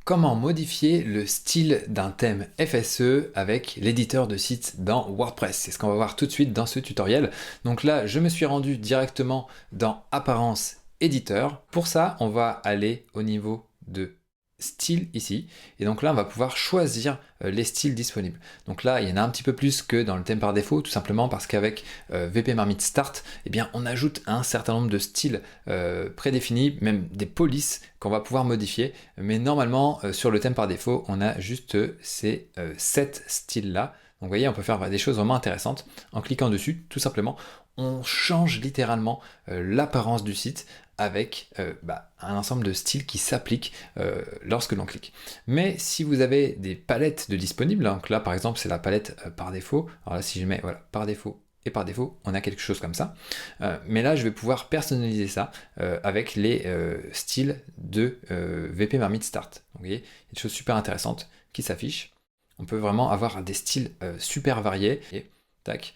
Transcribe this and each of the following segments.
Comment modifier le style d'un thème FSE avec l'éditeur de site dans WordPress? C'est ce qu'on va voir tout de suite dans ce tutoriel. Donc là, je me suis rendu directement dans Apparence éditeur. Pour ça, on va aller au niveau de style ici. Et donc là, on va pouvoir choisir les styles disponibles. Donc là, il y en a un petit peu plus que dans le thème par défaut, tout simplement parce qu'avec VP Marmite Start, eh bien, on ajoute un certain nombre de styles prédéfinis, même des polices qu'on va pouvoir modifier. Mais normalement, sur le thème par défaut, on a juste ces 7 styles-là. Donc vous voyez, on peut faire des choses vraiment intéressantes en cliquant dessus, tout simplement. On change littéralement l'apparence du site avec un ensemble de styles qui s'appliquent lorsque l'on clique. Mais si vous avez des palettes de disponibles, donc là par exemple c'est la palette par défaut, alors là si je mets voilà, par défaut et par défaut, on a quelque chose comme ça. Mais là je vais pouvoir personnaliser ça avec les styles de VP Marmite Start. Donc vous voyez, il y a des choses super intéressantes qui s'affichent. On peut vraiment avoir des styles super variés. Et tac.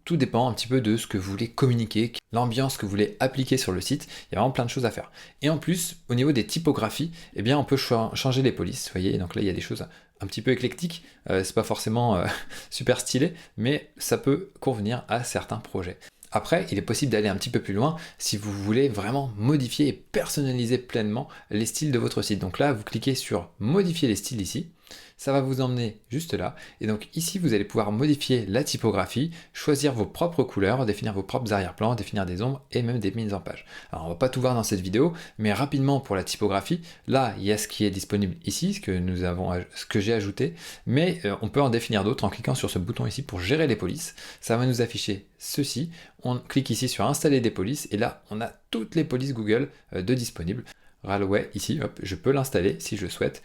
Tout dépend un petit peu de ce que vous voulez communiquer, l'ambiance que vous voulez appliquer sur le site. Il y a vraiment plein de choses à faire. Et en plus, au niveau des typographies, eh bien, on peut changer les polices. Vous voyez, donc là, il y a des choses un petit peu éclectiques. C'est pas forcément super stylé, mais ça peut convenir à certains projets. Après, il est possible d'aller un petit peu plus loin si vous voulez vraiment modifier et personnaliser pleinement les styles de votre site. Donc là, vous cliquez sur modifier les styles ici. Ça va vous emmener juste là. Et donc ici, vous allez pouvoir modifier la typographie, choisir vos propres couleurs, définir vos propres arrière-plans, définir des ombres et même des mises en page. Alors on va pas tout voir dans cette vidéo, mais rapidement pour la typographie, là il y a ce qui est disponible ici, ce que j'ai ajouté, mais on peut en définir d'autres en cliquant sur ce bouton ici pour gérer les polices. Ça va nous afficher ceci. On clique ici sur installer des polices et là on a toutes les polices Google de disponibles. Railway ici, hop, je peux l'installer si je le souhaite.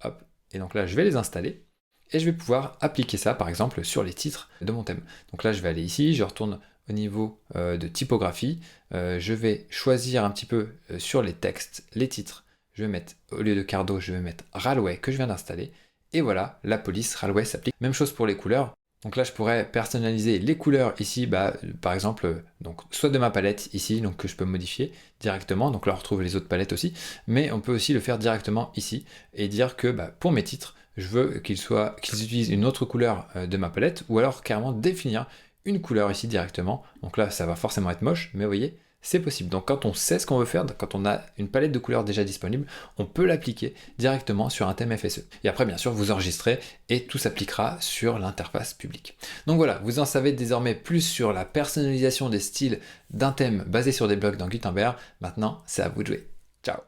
Hop. Et donc là, je vais les installer et je vais pouvoir appliquer ça, par exemple, sur les titres de mon thème. Donc là, je vais aller ici, je retourne au niveau de typographie. Je vais choisir un petit peu sur les textes, les titres. Je vais mettre, au lieu de Cardo, je vais mettre Railway que je viens d'installer. Et voilà, la police Railway s'applique. Même chose pour les couleurs. Donc là, je pourrais personnaliser les couleurs ici, par exemple, donc soit de ma palette ici, donc que je peux modifier directement. Donc là, on retrouve les autres palettes aussi, mais on peut aussi le faire directement ici et dire que pour mes titres, je veux qu'ils utilisent une autre couleur de ma palette, ou alors carrément définir une couleur ici directement. Donc là, ça va forcément être moche, mais vous voyez, c'est possible. Donc quand on sait ce qu'on veut faire, quand on a une palette de couleurs déjà disponible, on peut l'appliquer directement sur un thème FSE. Et après, bien sûr, vous enregistrez et tout s'appliquera sur l'interface publique. Donc voilà, vous en savez désormais plus sur la personnalisation des styles d'un thème basé sur des blocs dans Gutenberg. Maintenant, c'est à vous de jouer. Ciao!